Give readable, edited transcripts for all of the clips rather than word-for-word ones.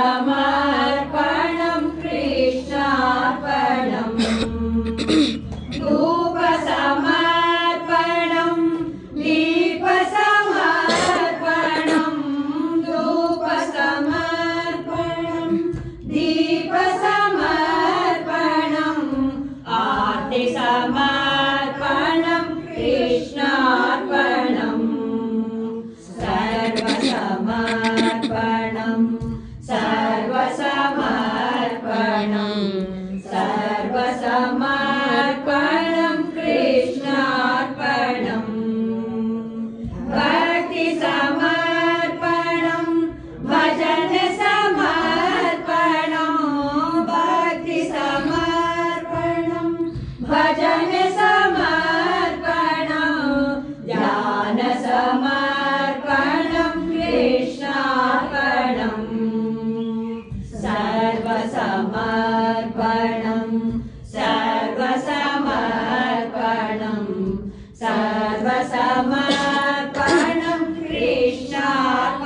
समर्पणं कृष्णार्पणम् धूपसमर्पणं दीपसमर्पणं धूपसमर्पणं दीपसमर्पणम् आरतिसमर्पणं कृष्णार्पणम् सर्वसमर्पणं सर्वसमर्पणं सर्वसमर्पणं कृष्णार्पणम् भक्तिसमर्पणं भजनसमर्पणं भक्तिसमर्पणं भजनसमर्पणं ध्यानसमर्पणं कृष्णार्पणम् सर्वसमर्पणं सर्वसमर्पणं सर्वसमर्पणं कृष्णार्पणम्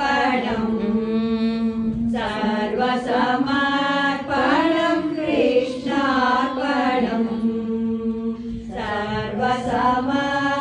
सर्वसमर्पणं कृष्णार्पणम् सर्वसमर्पणं